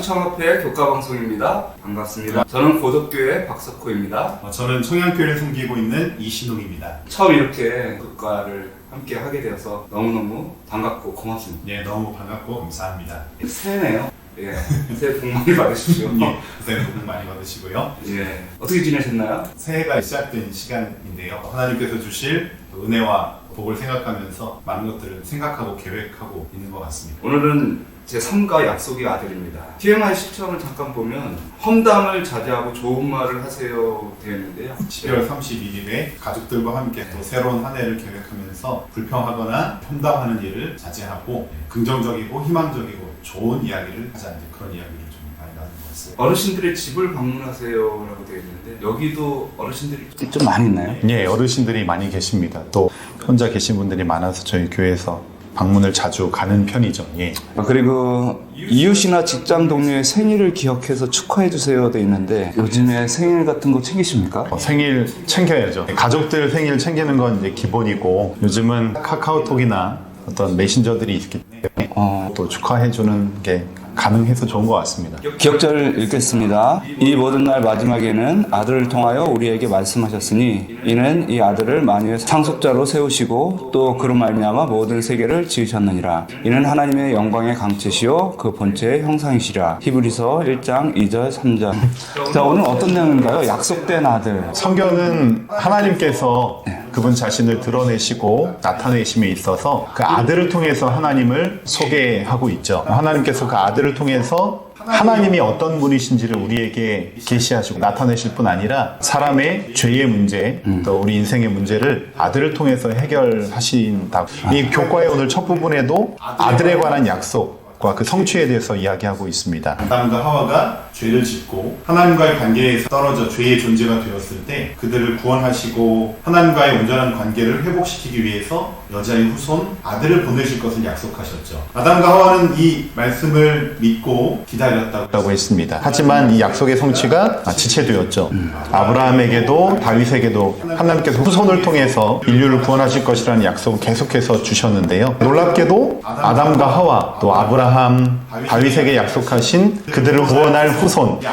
청년청합회 교과방송입니다. 반갑습니다. 저는 고덕교회 박석호입니다. 저는 청양교회를 섬기고 있는 이신웅입니다. 처음 이렇게 교과를 함께 하게 되어서 너무너무 반갑고 고맙습니다. 네, 너무 반갑고 감사합니다. 새해네요. 예, 새해 복 많이 받으십시오. 예, 새해 복 많이 받으시고요. 예, 어떻게 지내셨나요? 새해가 시작된 시간인데요. 하나님께서 주실 은혜와 복을 생각하면서 많은 것들을 생각하고 계획하고 있는 것 같습니다. 오늘은 제 삶과 약속의 아들입니다. TMI 시청을 잠깐 보면 험담을 자제하고 좋은 말을 하세요 되어 있는데요. 12월 31일에 가족들과 함께 또 새로운 한 해를 계획하면서 불평하거나 험담하는 일을 자제하고 긍정적이고 희망적이고 좋은 이야기를 하자는 그런 이야기를 좀 많이 나누는 것 같습니다. 어르신들의 집을 방문하세요라고 되어 있는데 여기도 어르신들이 좀 많이 있나요? 예, 어르신들이 많이 계십니다. 또 혼자 계신 분들이 많아서 저희 교회에서 방문을 자주 가는 편이죠. 예. 그리고 이웃이나 직장 동료의 생일을 기억해서 축하해 주세요 돼 있는데 요즘에 생일 같은 거 챙기십니까? 생일 챙겨야죠. 가족들 생일 챙기는 건 이제 기본이고 요즘은 카카오톡이나 어떤 메신저들이 있기 때문에 또 축하해 주는 게 가능해서 좋은 것 같습니다. 기억절을 읽겠습니다. 이 모든 날 마지막에는 아들을 통하여 우리에게 말씀하셨으니 이는 이 아들을 만유의 상속자로 세우시고 또 그로 말미암아 모든 세계를 지으셨느니라. 이는 하나님의 영광의 강체시요 그 본체의 형상이시라. 히브리서 1장 2절 3절. 자, 오늘 어떤 내용인가요? 약속된 아들. 성경은 하나님께서 그분 자신을 드러내시고 나타내심에 있어서 그 아들을 통해서 하나님을 소개하고 있죠. 하나님께서 그 아들을 통해서 하나님이 어떤 분이신지를 우리에게 계시하시고 나타내실 뿐 아니라 사람의 죄의 문제, 또 우리 인생의 문제를 아들을 통해서 해결하신다고. 이 교과의 오늘 첫 부분에도 아들에 관한 약속과 그 성취에 대해서 이야기하고 있습니다. 아담과 하와가 죄를 짓고 하나님과의 관계에서 떨어져 죄의 존재가 되었을 때 그들을 구원하시고 하나님과의 온전한 관계를 회복시키기 위해서 여자의 후손 아들을 보내실 것을 약속하셨죠. 아담과 하와는 이 말씀을 믿고 기다렸다고 했습니다. 하지만 이 약속의 성취가 지체되었죠. 아브라함에게도 다윗에게도 하나님께서 후손을 통해서 인류를 구원하실 것이라는 약속을 계속해서 주셨는데요. 놀랍게도 아담과 하와 또 아브라함, 다윗에게 약속하신 그들을 구원할 후손,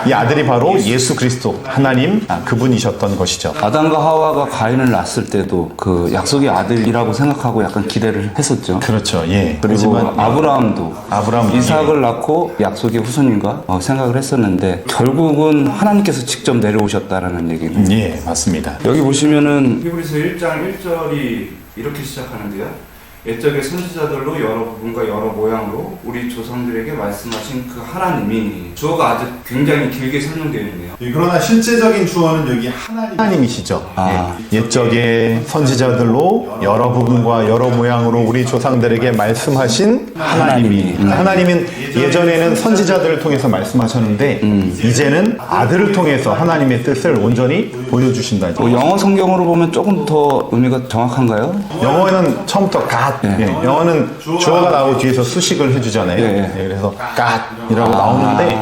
이 아들이 바로 예수 그리스도 하나님 그분이셨던 것이죠. 아담과 하와가 가인을 낳았을 때도 그 약속의 아들이라고 생각하고 약간 기대를 했었죠. 그렇죠. 예. 그리고 아브라함도 아브라함 이삭을 낳고 약속의 후손인가 생각을 했었는데 결국은 하나님께서 직접 내려오셨다라는 얘기는. 예, 맞습니다. 여기 보시면은 히브리서 1장 1절이 이렇게 시작하는데요. 옛적의 선지자들로 여러 부분과 여러 모양으로 우리 조상들에게 말씀하신 그 하나님이, 주어가 아주 굉장히 길게 설명되어 있네요. 그러나 실제적인 주어는 여기 하나님이시죠. 옛적의 선지자들로 여러 부분과 여러 모양으로 우리 조상들에게 말씀하신 하나님은 예전에는 선지자들을 통해서 말씀하셨는데 이제는 아들을 통해서 하나님의 뜻을 온전히 보여주신다. 영어 성경으로 보면 조금 더 의미가 정확한가요? 영어는 처음부터 God, 영어는 주어가 나오고 뒤에서 수식을 해주잖아요. 그래서 God이라고 나오는데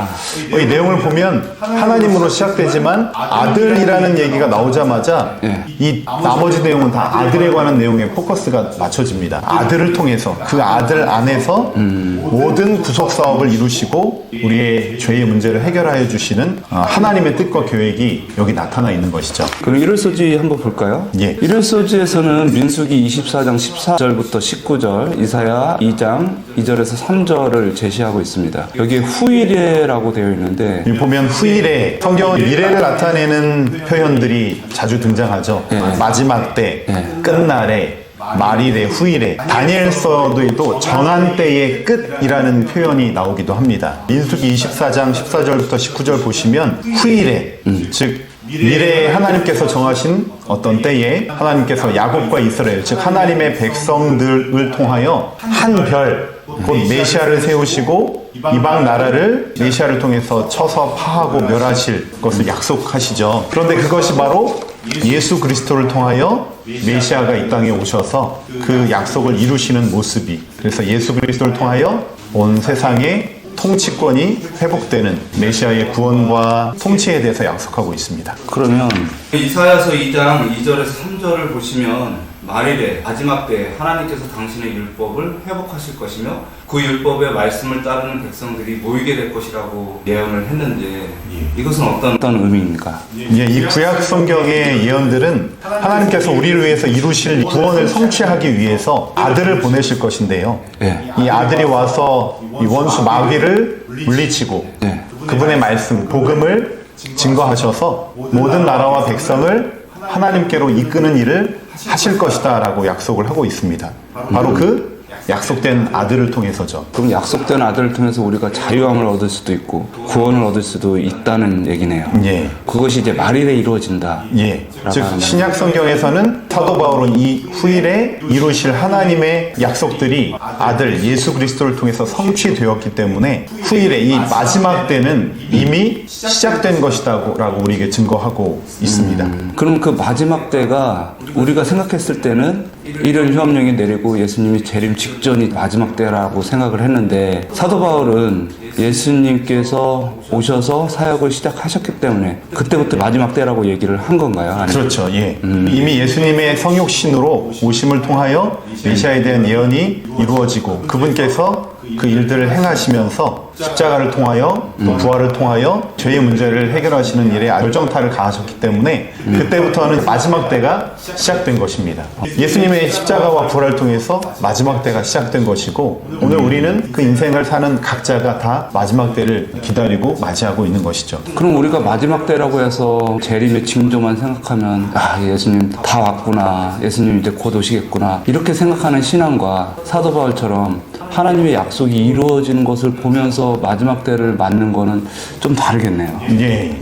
이 내용을 보면 하나님으로 시작되지만 아들이라는 얘기가 나오자마자 이 나머지 내용은 다 아들에 관한 내용에 포커스가 맞춰집니다. 아들을 통해서 그 아들 안에서 모든 구속 사업을 이루시고 우리의 죄의 문제를 해결하여 주시는 하나님의 뜻과 계획이 여기 나타나 있는 것이죠. 그럼 일월서지 한번 볼까요? 예. 일월서지에서는 민수기 24장 14절부터 19절, 이사야 2장 2절에서 3절을 제시하고 있습니다. 여기에 후일에라고 되어 있는데 여기 보면 후일에, 성경은 미래를 나타내는 표현들이 자주 등장하죠. 마지막 때, 끝날에, 말일에, 후일에. 다니엘서에도 정한 때의 끝이라는 표현이 나오기도 합니다. 민수기 24장 14절부터 19절 보시면 후일에, 즉 미래에 하나님께서 정하신 어떤 때에 하나님께서 야곱과 이스라엘, 즉 하나님의 백성들을 통하여 한 별, 곧 메시아를 세우시고 이방 나라를 메시아를 통해서 쳐서 파하고 멸하실 것을 약속하시죠. 그런데 그것이 바로 예수 그리스도를 통하여 메시아가 이 땅에 오셔서 그 약속을 이루시는 모습이, 그래서 예수 그리스도를 통하여 온 세상에 통치권이 회복되는 메시아의 구원과 통치에 대해서 약속하고 있습니다. 그러면 이사야서 2장 2절에서 3절을 보시면 말일에 마지막 때 하나님께서 당신의 율법을 회복하실 것이며 그 율법의 말씀을 따르는 백성들이 모이게 될 것이라고 예언을 했는데 이것은 어떤 의미입니까? 예, 이 구약 성경의 예언들은 하나님께서 우리를 위해서 이루실 구원을 성취하기 위해서 아들을 보내실 것인데요. 예. 이 아들이 와서 이 원수 마귀를 물리치고 예. 그분의 말씀, 복음을 증거하셔서 모든 나라와 백성을 하나님께로 이끄는 일을 하실 것이다 라고 약속을 하고 있습니다. 바로 그 약속된 아들을 통해서죠. 그럼 약속된 아들을 통해서 우리가 자유함을 얻을 수도 있고 구원을 얻을 수도 있다는 얘기네요. 예. 그것이 이제 말일에 이루어진다. 예. 즉 신약 성경에서는 사도 바울은 이 후일에 이루실 하나님의 약속들이 아들 예수 그리스도를 통해서 성취되었기 때문에 후일에 이 마지막 때는 이미 시작된 것이다라고 우리에게 증거하고 있습니다. 그럼 그 마지막 때가 우리가 생각했을 때는 일요일 휴업령이 내리고 예수님이 재림 직전이 마지막 때라고 생각을 했는데 사도 바울은 예수님께서 오셔서 사역을 시작하셨기 때문에 그때부터 마지막 때라고 얘기를 한 건가요? 아니면? 그렇죠. 예. 이미 예수님의 성육신으로 오심을 통하여 메시아에 대한 예언이 이루어지고 그분께서 그 일들을 행하시면서 십자가를 통하여 또 부활을 통하여 죄의 문제를 해결하시는 일에 결정타를 가하셨기 때문에 그때부터는 마지막 때가 시작된 것입니다. 예수님의 십자가와 부활을 통해서 마지막 때가 시작된 것이고 오늘 우리는 그 인생을 사는 각자가 다 마지막 때를 기다리고 맞이하고 있는 것이죠. 그럼 우리가 마지막 때라고 해서 재림의 징조만 생각하면 예수님 다 왔구나, 예수님 이제 곧 오시겠구나 이렇게 생각하는 신앙과 사도 바울처럼 하나님의 약속이 이루어지는 것을 보면서 마지막 때를 맞는 거는 좀 다르겠네요. 예.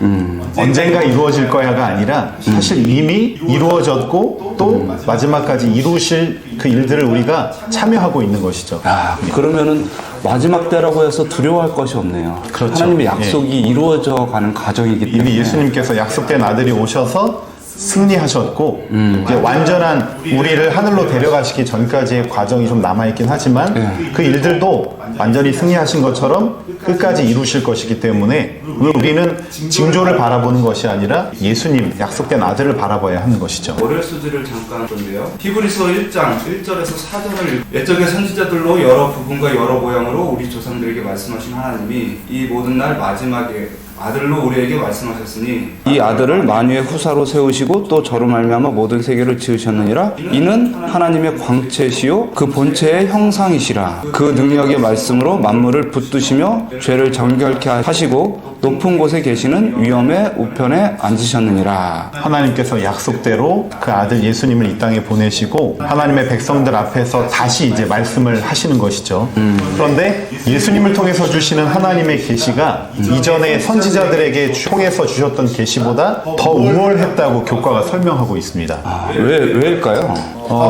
언젠가 이루어질 거야가 아니라 사실 이미 이루어졌고 또 마지막까지 이루실 그 일들을 우리가 참여하고 있는 것이죠. 그러면은 마지막 때라고 해서 두려워할 것이 없네요. 그렇죠. 하나님의 약속이 이루어져 가는 과정이기 때문에 이미 예수님께서 약속된 아들이 오셔서 승리하셨고 이제 완전한 우리를 하늘로 데려가시기 전까지의 과정이 좀 남아있긴 하지만 그 일들도 완전히 승리하신 것처럼 끝까지 이루실 것이기 때문에 우리는 징조를 바라보는 것이 아니라 예수님 약속된 아들을 바라봐야 하는 것이죠. 월요일 수지를 잠깐 본데요. 히브리서 1장 1절에서 4절을 옛적의 선지자들로 여러 부분과 여러 모양으로 우리 조상들에게 말씀하신 하나님이 이 모든 날 마지막에 아들로 우리에게 말씀하셨으니 이 아들을 만유의 후사로 세우시고 또 저로 말미암아 모든 세계를 지으셨느니라. 이는 하나님의 광채시요 그 본체의 형상이시라. 그 능력의 말씀으로 만물을 붙드시며 죄를 정결케 하시고 높은 곳에 계시는 위엄의 우편에 앉으셨느니라. 하나님께서 약속대로 그 아들 예수님을 이 땅에 보내시고 하나님의 백성들 앞에서 다시 이제 말씀을 하시는 것이죠. 그런데 예수님을 통해서 주시는 하나님의 계시가 이전에 선지자들에게 통해서 주셨던 계시보다 더 우월했다고 교과가 설명하고 있습니다. 왜일까요?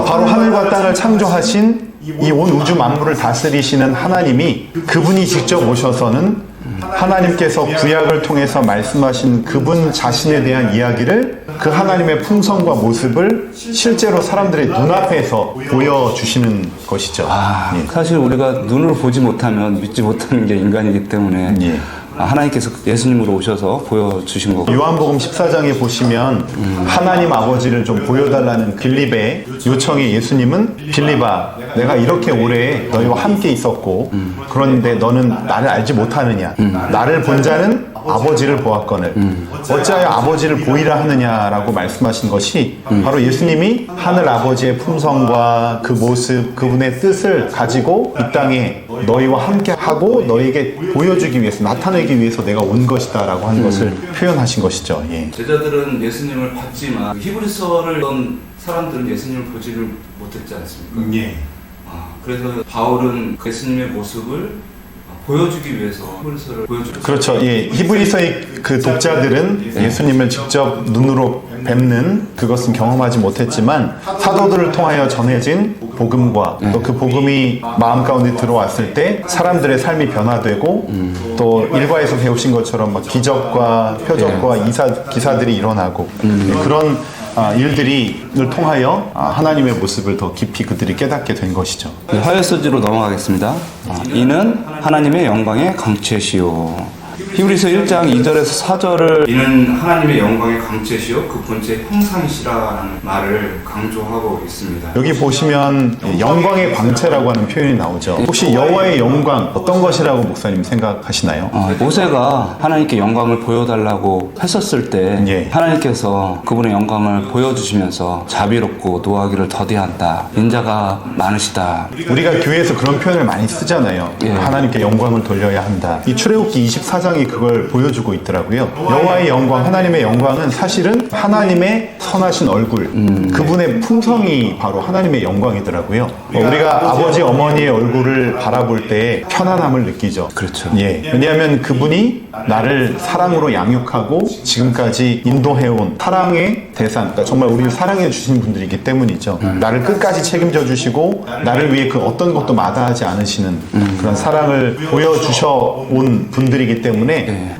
바로 하늘과 땅을 창조하신 이 온 우주 만물을 다스리시는 하나님이 그분이 직접 오셔서는 하나님께서 구약을 통해서 말씀하신 그분 자신에 대한 이야기를 그 하나님의 품성과 모습을 실제로 사람들의 눈앞에서 보여주시는 것이죠. 사실 우리가 눈으로 보지 못하면 믿지 못하는 게 인간이기 때문에 하나님께서 예수님으로 오셔서 보여주신 거고. 요한복음 14장에 보시면 하나님 아버지를 좀 보여달라는 빌립의 요청에 예수님은 빌립아 내가 이렇게 오래 너희와 함께 있었고 그런데 너는 나를 알지 못하느냐 나를 본 자는 아버지를 보았거늘 어찌하여 아버지를 보이라 하느냐라고 말씀하신 것이 바로 예수님이 하늘 아버지의 품성과 그 모습 그분의 뜻을 가지고 이 땅에 너희와 함께 하고 너희에게 보여주기 위해서 나타내기 위해서 내가 온 것이다 라고 하는 것을 표현하신 것이죠. 제자들은 예수님을 봤지만 히브리서를 던 사람들은 예수님을 보지를 못했지 않습니까? 그래서 바울은 예수님의 모습을 보여주기 위해서 히브리서를 보여주고 그렇죠. 히브리서의 그 독자들은 예수님을 직접 눈으로 뵙는 그것은 경험하지 못했지만 사도들을 통하여 전해진 복음과 또 그 복음이 마음 가운데 들어왔을 때 사람들의 삶이 변화되고 또 일과에서 배우신 것처럼 막 기적과 표적과 기사들이 일어나고 그런 일들을 통하여 하나님의 모습을 더 깊이 그들이 깨닫게 된 것이죠. 화요소지로 넘어가겠습니다. 이는 하나님의 영광의 강체시요. 히브리서 1장 2절에서 4절을 이는 하나님의 영광의 강체시요 그 본체 형상이시라는 말을 강조하고 있습니다. 여기 보시면 영광의 광채라고 하는 표현이 나오죠. 혹시 여호와의 영광 어떤 것이라고 목사님 생각하시나요? 모세가 하나님께 영광을 보여달라고 했었을 때 예. 하나님께서 그분의 영광을 보여주시면서 자비롭고 노하기를 더디한다, 인자가 많으시다. 우리가 교회에서 그런 표현을 많이 쓰잖아요. 예. 하나님께 영광을 돌려야 한다. 이 출애굽기 24장이 그걸 보여주고 있더라고요. 여호와의 영광, 하나님의 영광은 사실은 하나님의 선하신 얼굴, 그분의 품성이 바로 하나님의 영광이더라고요. 우리가 아버지 어머니의 얼굴을 바라볼 때 편안함을 느끼죠. 그렇죠. 예. 왜냐하면 그분이 나를 사랑으로 양육하고 지금까지 인도해온 사랑의 대상, 그러니까 정말 우리를 사랑해 주신 분들이기 때문이죠. 나를 끝까지 책임져 주시고 나를 위해 그 어떤 것도 마다하지 않으시는 그런 사랑을 보여주셔온 분들이기 때문에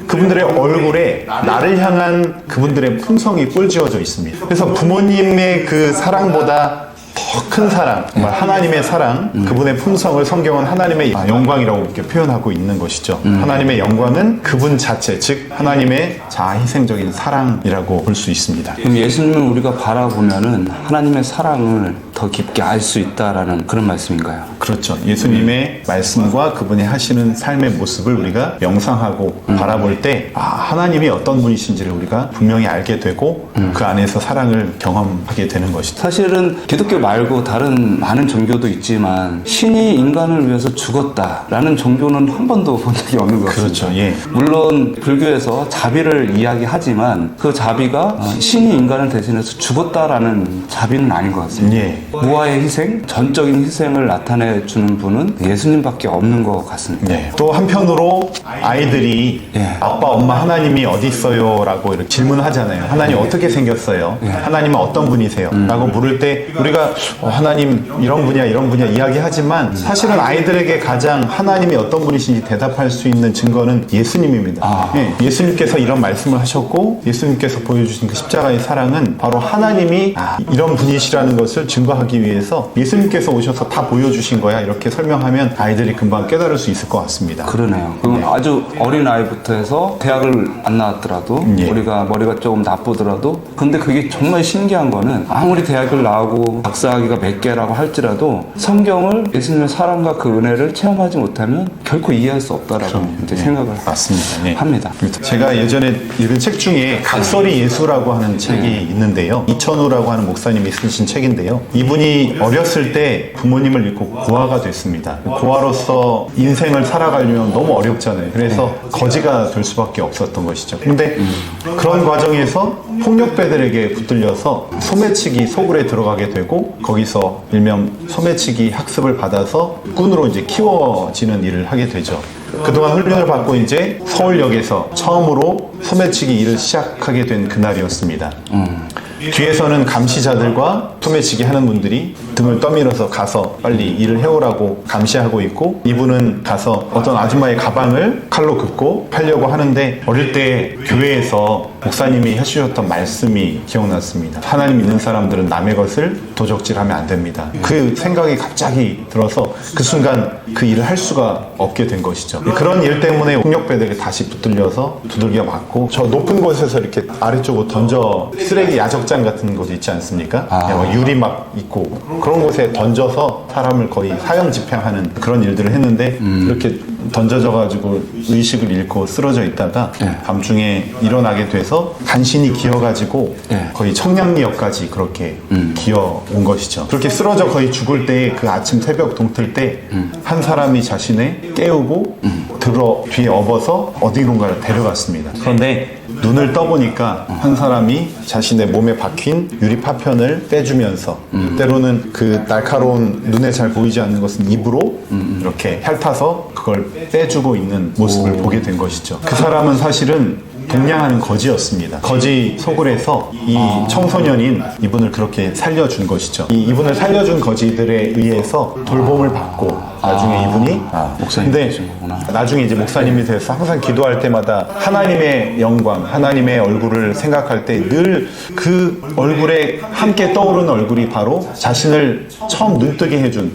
그분들의 얼굴에 나를 향한 그분들의 품성이 꼴지어져 있습니다. 그래서 부모님의 그 사랑보다 더 큰 사랑, 정말 하나님의 사랑, 그분의 품성을 성경은 하나님의 영광이라고 이렇게 표현하고 있는 것이죠. 하나님의 영광은 그분 자체, 즉 하나님의 자아희생적인 사랑이라고 볼 수 있습니다. 그럼 예수님을 우리가 바라보면은 하나님의 사랑을 더 깊게 알 수 있다라는 그런 말씀인가요? 그렇죠. 예수님의 말씀과 그분이 하시는 삶의 모습을 우리가 명상하고 바라볼 때 하나님이 어떤 분이신지를 우리가 분명히 알게 되고 그 안에서 사랑을 경험하게 되는 것이죠. 사실은 기독교 말고 다른 많은 종교도 있지만 신이 인간을 위해서 죽었다라는 종교는 한 번도 본 적이 없는 것 같습니다. 그렇죠. 예. 물론 불교에서 자비를 이야기하지만 그 자비가 신이 인간을 대신해서 죽었다라는 자비는 아닌 것 같습니다. 예. 무아의 희생, 전적인 희생을 나타내주는 분은 예수님밖에 없는 것 같습니다. 네. 또 한편으로 아이들이 예. 아빠, 엄마 하나님이 어디 있어요? 라고 이렇게 질문하잖아요. 하나님 어떻게 생겼어요? 하나님은 어떤 분이세요? 라고 물을 때 우리가 하나님 이런 분이야 이런 분이야 이야기하지만 사실은 아이들에게 가장 하나님이 어떤 분이신지 대답할 수 있는 증거는 예수님입니다. 예. 예수님께서 이런 말씀을 하셨고 예수님께서 보여주신 그 십자가의 사랑은 바로 하나님이 이런 분이시라는 것을 증거하기 위해서 예수님께서 오셔서 다 보여주신 거야 이렇게 설명하면 아이들이 금방 깨달을 수 있을 것 같습니다. 그러네요. 그럼 아주 어린 아이부터 해서 대학을 안 나왔더라도 예. 우리가 머리가 조금 나쁘더라도 근데 그게 정말 신기한 거는 아무리 대학을 나오고 박사학위가 몇 개라고 할지라도 성경을 예수님의 사랑과 그 은혜를 체험하지 못하면 결코 이해할 수 없다라고 이제 생각을 맞습니다. 네. 합니다. 제가 예전에 읽은 책 중에 각설이 예수라고 하는 책이 있는데요. 이천우라고 하는 목사님이 쓰신 책인데요. 이분이 어렸을 때 부모님을 잃고 고아가 됐습니다. 고아로서 인생을 살아가려면 너무 어렵잖아요. 그래서 거지가 될 수밖에 없었던 것이죠. 근데 그런 과정에서 폭력배들에게 붙들려서 소매치기 소굴에 들어가게 되고 거기서 일명 소매치기 학습을 받아서 꾼으로 이제 키워지는 일을 하게 되죠. 그동안 훈련을 받고 이제 서울역에서 처음으로 소매치기 일을 시작하게 된 그날이었습니다. 뒤에서는 감시자들과 소매치기 하는 분들이 등을 떠밀어서 가서 빨리 일을 해오라고 감시하고 있고 이분은 가서 어떤 아줌마의 가방을 칼로 긋고 팔려고 하는데 어릴 때 교회에서 목사님이 해주셨던 말씀이 기억났습니다. 하나님 믿는 사람들은 남의 것을 도적질하면 안 됩니다. 그 생각이 갑자기 들어서 그 순간 그 일을 할 수가 없게 된 것이죠. 그런 일 때문에 폭력배들이 다시 붙들려서 두들겨 맞고 저 높은 곳에서 이렇게 아래쪽으로 던져 쓰레기 야적장 같은 곳 있지 않습니까? 뭐 유리 막 있고 그런 곳에 던져서 사람을 거의 사형 집행하는 그런 일들을 했는데 이렇게 던져져 가지고 의식을 잃고 쓰러져 있다가 밤중에 일어나게 돼서 간신히 기어가지고 거의 청량리역까지 그렇게 기어온 것이죠. 그렇게 쓰러져 거의 죽을 때 그 아침 새벽 동틀 때 한 사람이 자신을 깨우고 들어 뒤에 업어서 어디론가를 데려갔습니다. 그런데 눈을 떠보니까 한 사람이 자신의 몸에 박힌 유리 파편을 떼주면서 때로는 그 날카로운 눈에 잘 보이지 않는 것은 입으로 이렇게 핥아서 그걸 떼주고 있는 모습을 보게 된 것이죠. 그 사람은 사실은 동냥하는 거지였습니다. 거지 소굴에서 이 청소년인 이분을 그렇게 살려준 것이죠. 이분을 살려준 거지들에 의해서 돌봄을 받고 나중에 이분이. 목사님 근데 되신 거구나. 나중에 이제 목사님이 돼서 항상 기도할 때마다 하나님의 영광, 하나님의 얼굴을 생각할 때 늘 그 얼굴에 함께 떠오르는 얼굴이 바로 자신을 처음 눈뜨게 해준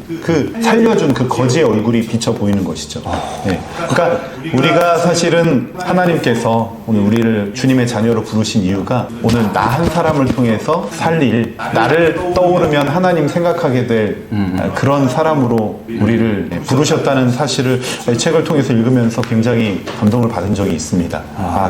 살려준 그 거지의 얼굴이 비쳐 보이는 것이죠. 네. 그러니까 우리가 사실은 하나님께서 오늘 우리를 주님의 자녀로 부르신 이유가 오늘 나 한 사람을 통해서 살릴, 나를 떠오르면 하나님 생각하게 될 그런 사람으로 우리를 부르셨다는 사실을 이 책을 통해서 읽으면서 굉장히 감동을 받은 적이 있습니다.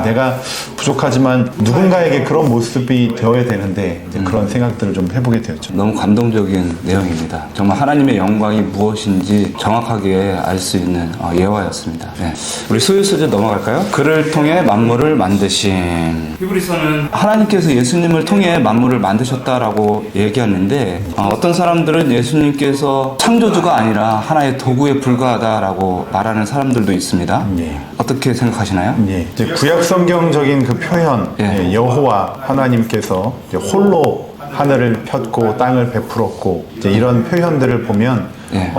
내가 부족하지만 누군가에게 그런 모습이 되어야 되는데 이제 그런 생각들을 좀 해보게 되었죠. 너무 감동적인 내용입니다. 정말 하나님의 영광이 무엇인지 정확하게 알 수 있는 예화였습니다. 네. 우리 소유소재 넘어갈까요? 그를 통해 만물을 만드신. 히브리서는 하나님께서 예수님을 통해 만물을 만드셨다라고 얘기하는데 어떤 사람들은 예수님께서 창조주가 아니라 하나의 도구에 불과하다라고 말하는 사람들도 있습니다. 어떻게 생각하시나요? 이제 구약 성경적인 그 표현, 여호와 하나님께서 이제 홀로 하늘을 폈고 땅을 베풀었고 이제 이런 표현들을 보면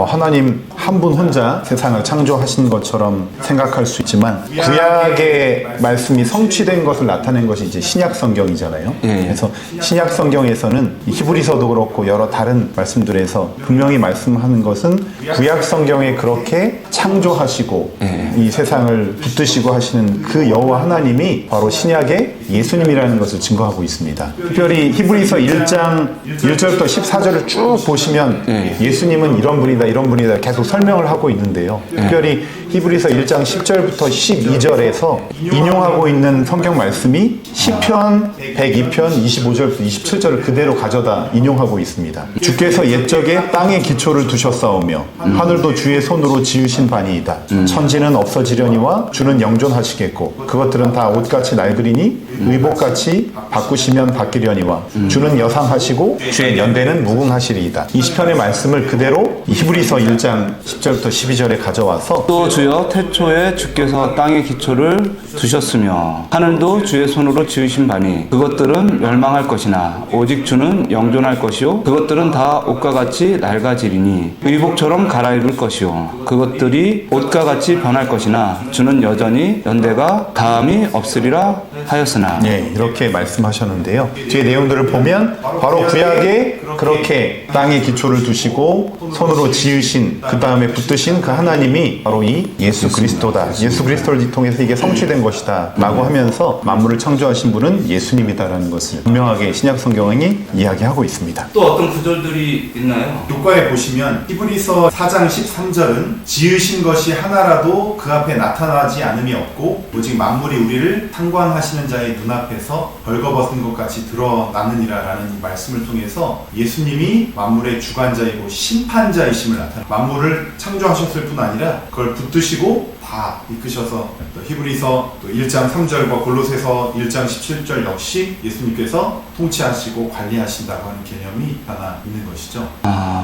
하나님 한 분 혼자 세상을 창조하신 것처럼 생각할 수 있지만 구약의 말씀이 성취된 것을 나타낸 것이 이제 신약 성경이잖아요. 그래서 신약 성경에서는 히브리서도 그렇고 여러 다른 말씀들에서 분명히 말씀하는 것은 구약 성경에 그렇게 창조하시고 이 세상을 붙드시고 하시는 그 여호와 하나님이 바로 신약의 예수님이라는 것을 증거하고 있습니다. 특별히 히브리서 1장 1절부터 14절을 쭉 보시면 예수님은 이런 분이다 계속 설명을 하고 있는데요. 특별히 히브리서 1장 10절부터 12절에서 인용하고 있는 성경 말씀이 시편 102편 25절부터 27절을 그대로 가져다 인용하고 있습니다. 주께서 옛적에 땅에 기초를 두셨사오며 하늘도 주의 손으로 지으신 바니이다. 천지는 없어지려니와 주는 영존하시겠고 그것들은 다 옷같이 낡으리니 의복같이 바꾸시면 바뀌려니와 주는 여상하시고 주의 연대는 무궁하시리이다. 이 시편의 말씀을 그대로 히브리서 1장 10절부터 12절에 가져와서 또 주여 태초에 주께서 땅의 기초를 두셨으며 하늘도 주의 손으로 지으신 바니 그것들은 멸망할 것이나 오직 주는 영존할 것이요 그것들은 다 옷과 같이 낡아지리니 의복처럼 갈아입을 것이요 그것들이 옷과 같이 변할 것이나 주는 여전히 연대가 다함이 없으리라 하였으나. 이렇게 말씀하셨는데요. 뒤에 내용들을 보면 바로 구약에 그렇게 땅에 기초를 두시고 손으로 지으신 그 다음에 붙드신 그 하나님이 바로 이 예수 그리스도다. 예수 그리스도를 통해서 이게 성취된 것이다 라고 하면서 만물을 창조하신 분은 예수님이다라는 것을 분명하게 신약 성경이 이야기하고 있습니다. 또 어떤 구절들이 있나요? 교과에 보시면 히브리서 4장 13절은 지으신 것이 하나라도 그 앞에 나타나지 않음이 없고 오직 만물이 우리를 탕관하시는 자의 눈앞에서 벌거벗은 것 같이 드러나느니라 라는 이 말씀을 통해서 예수님이 만물의 주관자이고 심판자이심을 나타내 만물을 창조하셨을 뿐 아니라 그걸 붙드시고 다 이끄셔서 또 히브리서 또 1장 3절과 골로새서 1장 17절 역시 예수님께서 통치하시고 관리하신다고 하는 개념이 하나 있는 것이죠.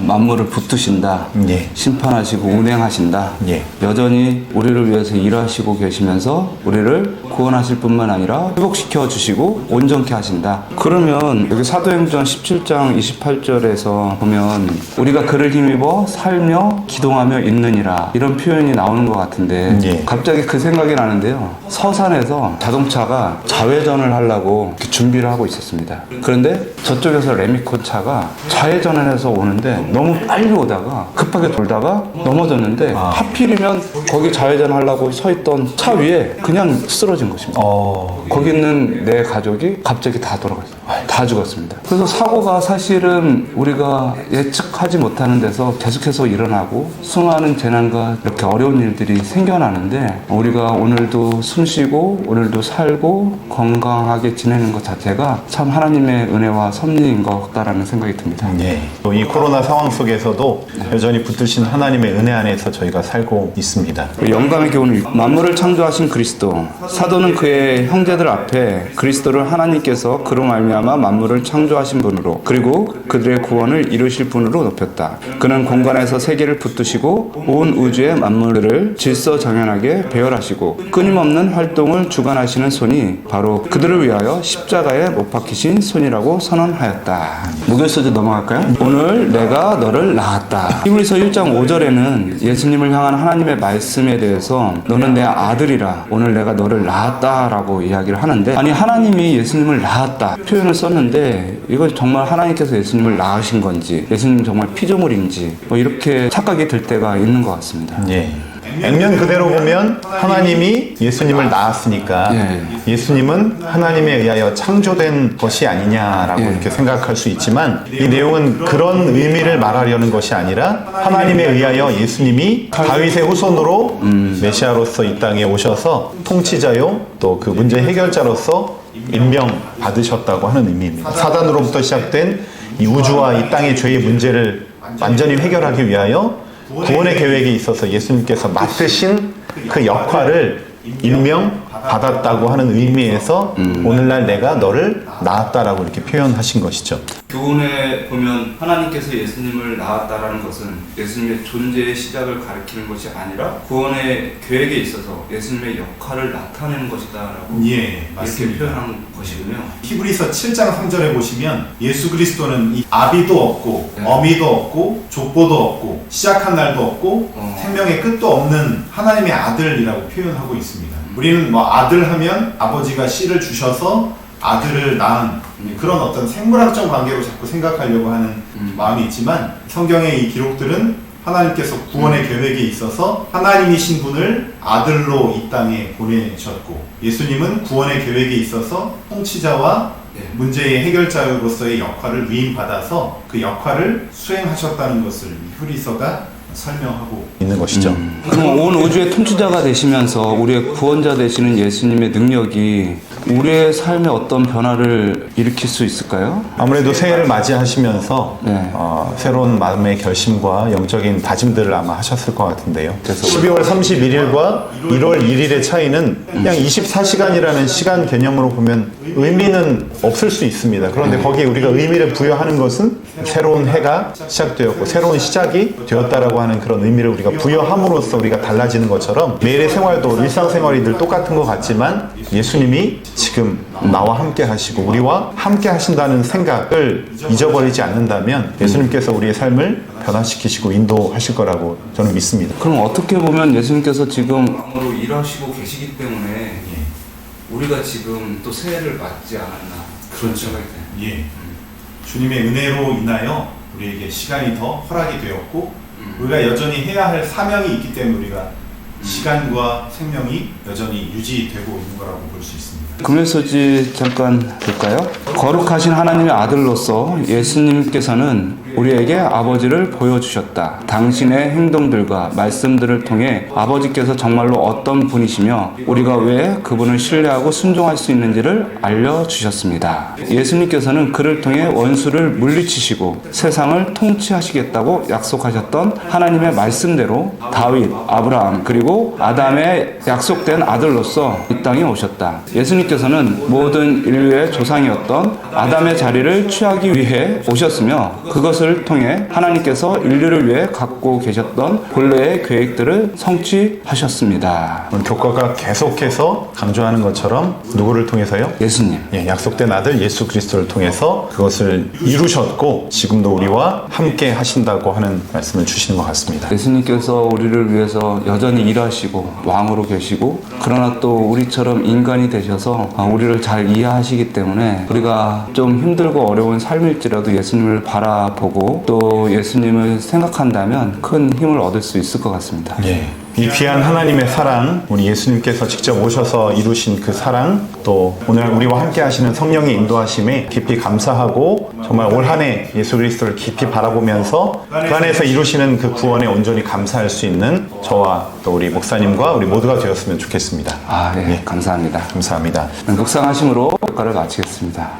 만물을 붙드신다. 심판하시고 운행하신다. 여전히 우리를 위해서 일하시고 계시면서 우리를 구원하실 뿐만 아니라 회복시켜 주시고 온전케 하신다. 그러면 여기 사도행전 17장 28절에서 보면 우리가 그를 힘입어 살며 기동하며 있느니라 이런 표현이 나오는 것 같은데 갑자기 그 생각이 나는데요. 서산에서 자동차가 좌회전을 하려고 준비를 하고 있었습니다. 그런데 저쪽에서 레미콘 차가 좌회전을 해서 오는데 너무 빨리 오다가 급하게 돌다가 넘어졌는데 하필이면 거기 좌회전하려고 서 있던 차 위에 그냥 쓰러진 것입니다. 거기 있는 내 가족이 갑자기 다 돌아갔어요. 다 죽었습니다. 그래서 사고가 사실은 우리가 예측하지 못하는 데서 계속해서 일어나고 수많은 재난과 이렇게 어려운 일들이 생겨나는데 우리가 오늘도 숨쉬고 오늘도 살고 건강하게 지내는 것 자체가 참 하나님의 은혜와 섭리인 것 같다라는 생각이 듭니다. 또 이 코로나 상황 속에서도 여전히 붙드신 하나님의 은혜 안에서 저희가 살고 있습니다. 영광의 교훈을 만물을 창조하신 그리스도 사도는 그의 형제들 앞에 그리스도를 하나님께서 그로 말미암아 만물을 창조하신 분으로 그리고 그들의 구원을 이루실 분으로 높였다. 그는 공간에서 세계를 붙드시고 온 우주의 만물들을 질서정연하게 배열하시고 끊임없는 활동을 주관하시는 손이 바로 그들을 위하여 십자가에 못 박히신 손이라고 선언하였다. 무교소제 넘어갈까요? 오늘 내가 너를 낳았다. 히브리서 1장 5절에는 예수님을 향한 하나님의 말씀에 대해서 너는 내 아들이라 오늘 내가 너를 낳았다 라고 이야기를 하는데, 아니 하나님이 예수님을 낳았다 표현을 썼는데 이건 정말 하나님께서 예수님을 낳으신 건지 예수님 정말 피조물인지 뭐 이렇게 착각이 들 때가 있는 것 같습니다. 예. 액면 그대로 보면 하나님이 예수님을 낳았으니까 예수님은 하나님에 의하여 창조된 것이 아니냐라고 이렇게 생각할 수 있지만, 이 내용은 그런 의미를 말하려는 것이 아니라 하나님에 의하여 예수님이 다윗의 후손으로 메시아로서 이 땅에 오셔서 통치자요 또 그 문제 해결자로서 임명받으셨다고 하는 의미입니다. 사단으로부터 시작된 이 우주와 이 땅의 죄의 문제를 완전히 해결하기 위하여 구원의 계획에 있어서 예수님께서 맡으신 그 역할을 임명받았다고 하는 의미에서 오늘날 내가 너를 낳았다라고 이렇게 표현하신 것이죠. 교훈에 보면 하나님께서 예수님을 낳았다라는 것은 예수님의 존재의 시작을 가리키는 것이 아니라 구원의 계획에 있어서 예수님의 역할을 나타내는 것이다라고 예, 맞습니다. 이렇게 표현한 것이군요. 히브리서 7장 3절에 보시면 예수 그리스도는 이 아비도 없고 어미도 없고 족보도 없고 시작한 날도 없고 생명의 끝도 없는 하나님의 아들이라고 표현하고 있습니다. 우리는 뭐 아들 하면 아버지가 씨를 주셔서 아들을 낳은 그런 어떤 생물학적 관계로 자꾸 생각하려고 하는 마음이 있지만, 성경의 이 기록들은 하나님께서 구원의 계획에 있어서 하나님이신 분을 아들로 이 땅에 보내셨고, 예수님은 구원의 계획에 있어서 통치자와 문제의 해결자로서의 역할을 위임받아서 그 역할을 수행하셨다는 것을 히브리서가 설명하고 있는 것이죠. 그럼 온 우주의 통치자가 되시면서 우리의 구원자 되시는 예수님의 능력이 우리의 삶에 어떤 변화를 일으킬 수 있을까요? 아무래도 새해를 맞이하시면서 새로운 마음의 결심과 영적인 다짐들을 아마 하셨을 것 같은데요. 12월 31일과 1월 1일의 차이는 그냥 24시간이라는 시간 개념으로 보면 의미는 없을 수 있습니다. 그런데 거기에 우리가 의미를 부여하는 것은 새로운 해가 시작되었고 새로운 시작이 되었다라고 하는 그런 의미를 우리가 부여함으로써 우리가 달라지는 것처럼, 매일의 생활도 일상생활이 늘 똑같은 것 같지만 예수님이 지금 나와 함께 하시고 우리와 함께 하신다는 생각을 잊어버리지 않는다면 예수님께서 우리의 삶을 변화시키시고 인도하실 거라고 저는 믿습니다. 그럼 어떻게 보면 예수님께서 지금 왕으로 일하시고 계시기 때문에 우리가 지금 또 새해를 맞지 않았나 그런 생각이 돼요. 예. 주님의 은혜로 인하여 우리에게 시간이 더 허락이 되었고 우리가 여전히 해야 할 사명이 있기 때문에 우리가 시간과 생명이 여전히 유지되고 있는 거라고 볼 수 있습니다. 금요소지 잠깐 볼까요? 거룩하신 하나님의 아들로서 예수님께서는 우리에게 아버지를 보여주셨다. 당신의 행동들과 말씀들을 통해 아버지께서 정말로 어떤 분이시며 우리가 왜 그분을 신뢰하고 순종할 수 있는지를 알려주셨습니다. 예수님께서는 그를 통해 원수를 물리치시고 세상을 통치하시겠다고 약속하셨던 하나님의 말씀대로 다윗, 아브라함 그리고 아담의 약속된 아들로서 이 땅에 오셨다. 예수님께서는 모든 인류의 조상이었던 아담의 자리를 취하기 위해 오셨으며 그것을 통해 하나님께서 인류를 위해 갖고 계셨던 본래의 계획들을 성취하셨습니다. 오늘 교과가 계속해서 강조하는 것처럼 누구를 통해서요? 예수님. 약속된 아들 예수 그리스도를 통해서 그것을 이루셨고 지금도 우리와 함께 하신다고 하는 말씀을 주시는 것 같습니다. 예수님께서 우리를 위해서 여전히 일하시고 왕으로 계시고, 그러나 또 우리처럼 인간이 되셔서 우리를 잘 이해하시기 때문에 우리가 좀 힘들고 어려운 삶일지라도 예수님을 바라보고 또 예수님을 생각한다면 큰 힘을 얻을 수 있을 것 같습니다. 이 귀한 하나님의 사랑, 우리 예수님께서 직접 오셔서 이루신 그 사랑, 또 오늘 우리와 함께 하시는 성령의 인도하심에 깊이 감사하고 정말 올 한 해 예수 그리스도를 깊이 바라보면서 그 안에서 이루시는 그 구원에 온전히 감사할 수 있는 저와 또 우리 목사님과 우리 모두가 되었으면 좋겠습니다. 감사합니다. 감사합니다. 묵상하심으로 효과를 마치겠습니다.